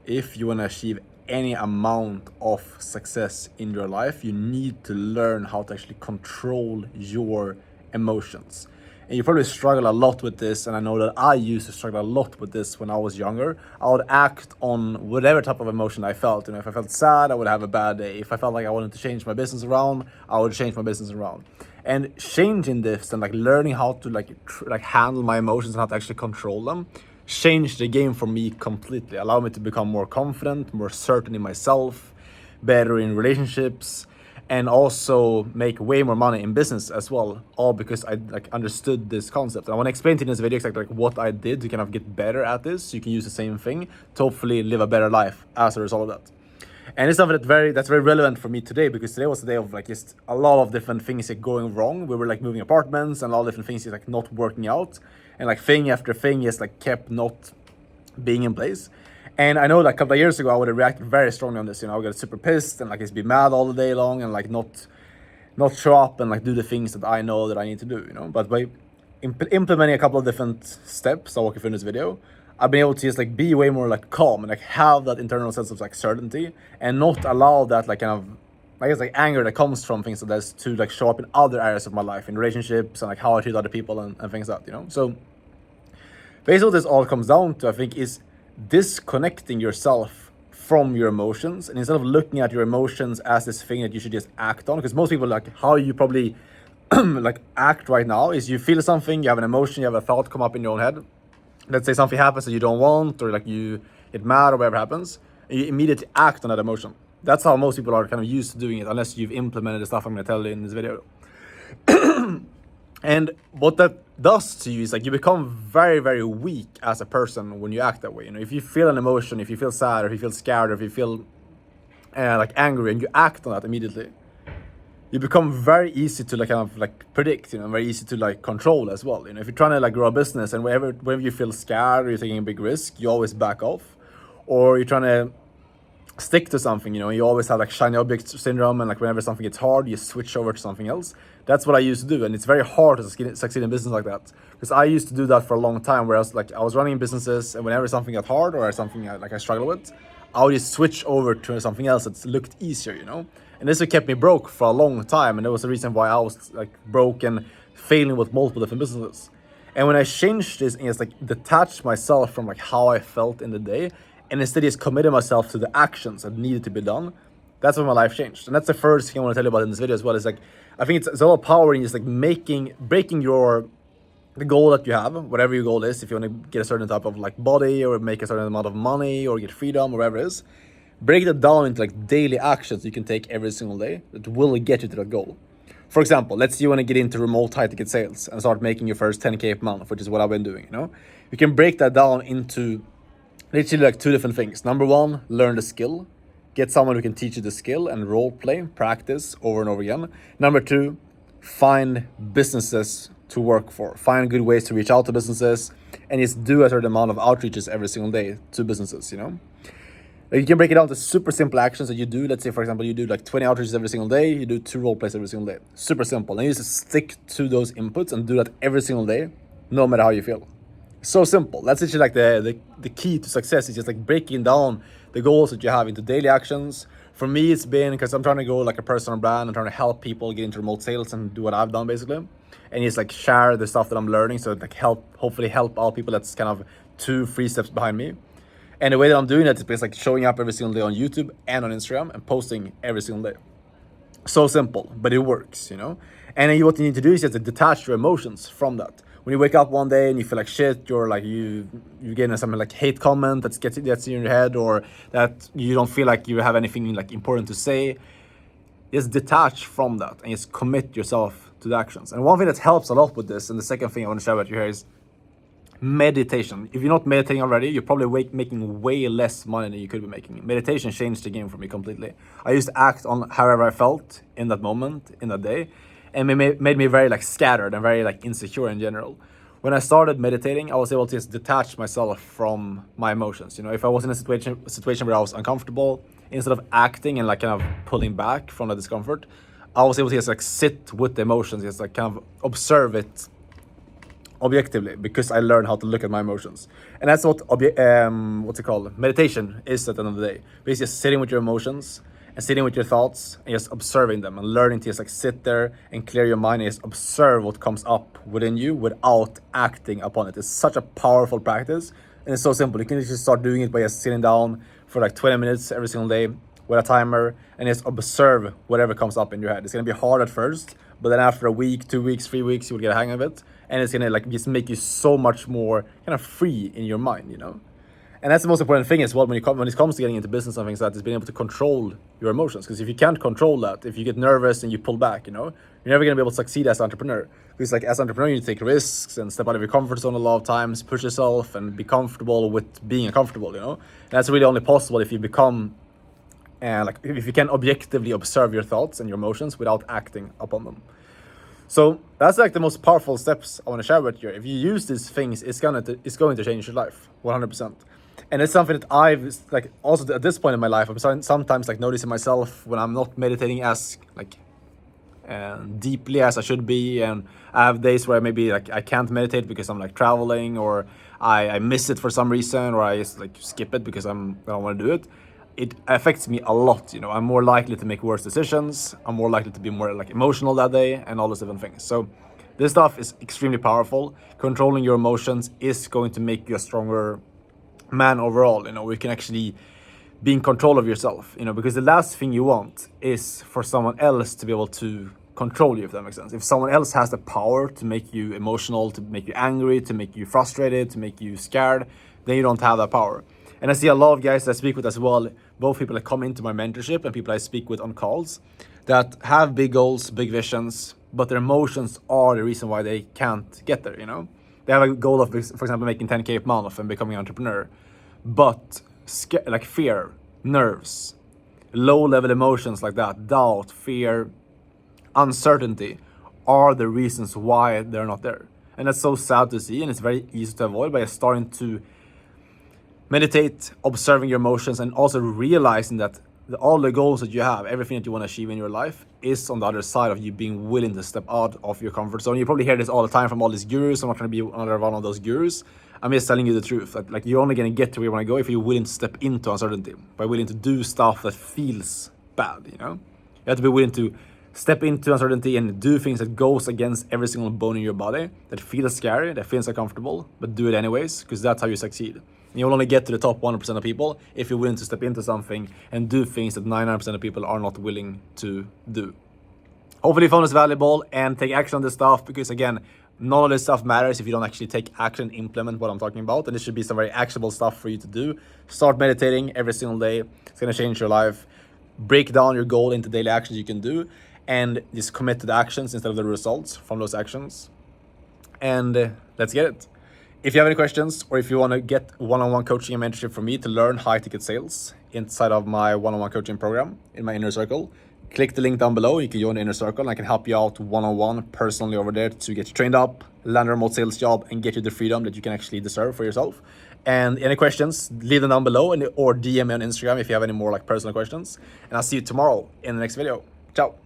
if you want to achieve any amount of success in your life, you need to learn how to actually control your emotions. And you probably struggle a lot with this, and I know that I used to struggle a lot with this when I was younger. I would act on whatever type of emotion I felt. If I felt sad, I would have a bad day. If I felt like I wanted to change my business around, I would change my business around. And changing this and learning how to handle my emotions and how to actually control them changed the game for me completely. Allowed me to become more confident, more certain in myself, better in relationships, and also make way more money in business as well, all because I understood this concept. And I want to explain to you in this video exactly what I did to kind of get better at this, so you can use the same thing to hopefully live a better life as a result of that. And it's something that's very relevant for me today, because today was the day of just a lot of different things going wrong. We were moving apartments, and a lot of different things not working out, and thing after thing kept not being in place. And I know that a couple of years ago I would have reacted very strongly on this. I would get super pissed and just be mad all the day long, and not show up and do the things that I know that I need to do. But by implementing a couple of different steps I'll walk you through in this video, I've been able to just be way more calm and have that internal sense of certainty, and not allow that anger that comes from things like this to show up in other areas of my life, in relationships and how I treat other people and things like that. So basically what this all comes down to, I think, is disconnecting yourself from your emotions, and instead of looking at your emotions as this thing that you should just act on. Because most people, how you probably act right now is you feel something, you have an emotion, you have a thought come up in your own head. Let's say something happens that you don't want, or you get mad or whatever happens, and you immediately act on that emotion. That's how most people are kind of used to doing it, unless you've implemented the stuff I'm going to tell you in this video. And what that does to you is you become very, very weak as a person when you act that way. If you feel an emotion, if you feel sad, or if you feel scared, or if you feel angry, and you act on that immediately, you become very easy to predict, very easy to control as well. If you're trying to grow a business, and whenever you feel scared or you're taking a big risk, you always back off. Or you're trying to stick to something, you always have shiny object syndrome, and whenever something gets hard, you switch over to something else. That's what I used to do, and it's very hard to succeed in business like that, because I used to do that for a long time, where I was running businesses, and whenever something got hard or something I struggled with, I would just switch over to something else that looked easier, and this kept me broke for a long time, and it was the reason why I was broke and failing with multiple different businesses. And when I changed this and just detached myself from how I felt in the day, and instead just committed myself to the actions that needed to be done, that's when my life changed. And that's the first thing I want to tell you about in this video as well. Is I think it's a lot of power in just breaking the goal that you have, whatever your goal is. If you want to get a certain type of body, or make a certain amount of money, or get freedom, or whatever it is, break that down into daily actions you can take every single day that will get you to that goal. For example, let's say you want to get into remote high ticket sales and start making your first 10K per month, which is what I've been doing. You can break that down into literally two different things. Number one, learn the skill. Get someone who can teach you the skill and role play, practice over and over again. Number two, find businesses to work for. Find good ways to reach out to businesses, and just do a certain amount of outreaches every single day to businesses, You can break it down to super simple actions that you do. Let's say, for example, you do 20 outreaches every single day. You do 2 role plays every single day. Super simple. And you just stick to those inputs and do that every single day, no matter how you feel. So simple. That's actually the key to success, is just breaking down the goals that you have into daily actions. For me, it's been, because I'm trying to grow a personal brand. I'm trying to help people get into remote sales and do what I've done basically, and just share the stuff that I'm learning, so hopefully help all people that's kind of 2-3 steps behind me. And the way that I'm doing that is showing up every single day on YouTube and on Instagram, and posting every single day. So simple, but it works, And then what you need to do is just to detach your emotions from that. When you wake up one day and you feel like shit, you're you get some hate comment that's in your head, or that you don't feel like you have anything important to say, just detach from that and just commit yourself to the actions. And one thing that helps a lot with this, and the second thing I want to share with you here, is meditation. If you're not meditating already, you're probably making way less money than you could be making. Meditation changed the game for me completely. I used to act on however I felt in that moment, in that day, and it made me very scattered and very insecure in general. When I started meditating, I was able to just detach myself from my emotions. If I was in a situation where I was uncomfortable, instead of acting and kind of pulling back from the discomfort, I was able to just sit with the emotions, just kind of observe it objectively because I learned how to look at my emotions. And that's what what's it called? Meditation is at the end of the day. Basically just sitting with your emotions and sitting with your thoughts and just observing them and learning to just like sit there and clear your mind and just observe what comes up within you without acting upon it. It's such a powerful practice and it's so simple. You can just start doing it by just sitting down for like 20 minutes every single day with a timer and just observe whatever comes up in your head. It's gonna be hard at first, but then after a week, 2 weeks, 3 weeks, you will get a hang of it. And it's gonna like just make you so much more kind of free in your mind, you know? And that's the most important thing as well when it comes to getting into business and things like that, is being able to control your emotions. Because if you can't control that, if you get nervous and you pull back, you know, you're never gonna be able to succeed as an entrepreneur. Because like as an entrepreneur, you take risks and step out of your comfort zone a lot of times, push yourself and be comfortable with being uncomfortable, you know? And that's really only possible if you become like if you can objectively observe your thoughts and your emotions without acting upon them. So that's like the most powerful steps I want to share with you. If you use these things, it's going to change your life 100%. And it's something that I've like also at this point in my life, I'm sometimes like noticing myself when I'm not meditating as like deeply as I should be, and I have days where maybe like I can't meditate because I'm like traveling, or I miss it for some reason, or I just like skip it because I don't want to do it. It affects me a lot, you know. I'm more likely to make worse decisions. I'm more likely to be more like emotional that day and all those different things. So this stuff is extremely powerful. Controlling your emotions is going to make you a stronger man overall. You know, we can actually be in control of yourself, you know, because the last thing you want is for someone else to be able to control you, if that makes sense. If someone else has the power to make you emotional, to make you angry, to make you frustrated, to make you scared, then you don't have that power. And I see a lot of guys that I speak with as well, both people that come into my mentorship and people I speak with on calls, that have big goals, big visions, but their emotions are the reason why they can't get there, you know? They have a goal of, for example, making 10K a month and becoming an entrepreneur, but like fear, nerves, low-level emotions like that, doubt, fear, uncertainty are the reasons why they're not there. And that's so sad to see, and it's very easy to avoid by starting to meditate, observing your emotions, and also realizing that all the goals that you have, everything that you want to achieve in your life, is on the other side of you being willing to step out of your comfort zone. You probably hear this all the time from all these gurus. I'm not trying to be another one of those gurus. I'm just telling you the truth. That like you're only going to get to where you want to go if you're willing to step into uncertainty, by willing to do stuff that feels bad, you know? You have to be willing to step into uncertainty and do things that goes against every single bone in your body, that feels scary, that feels uncomfortable, but do it anyways, because that's how you succeed. And you'll only get to the top 1% of people if you're willing to step into something and do things that 99% of people are not willing to do. Hopefully you found this valuable and take action on this stuff, because again, none of this stuff matters if you don't actually take action, implement what I'm talking about. And this should be some very actionable stuff for you to do. Start meditating every single day. It's going to change your life. Break down your goal into daily actions you can do, and just commit to the actions instead of the results from those actions. And let's get it. If you have any questions, or if you want to get one-on-one coaching and mentorship from me to learn high-ticket sales inside of my one-on-one coaching program in my inner circle, click the link down below. You can join the inner circle, and I can help you out one-on-one personally over there to get you trained up, land a remote sales job, and get you the freedom that you can actually deserve for yourself. And any questions, leave them down below, or DM me on Instagram if you have any more like personal questions. And I'll see you tomorrow in the next video. Ciao.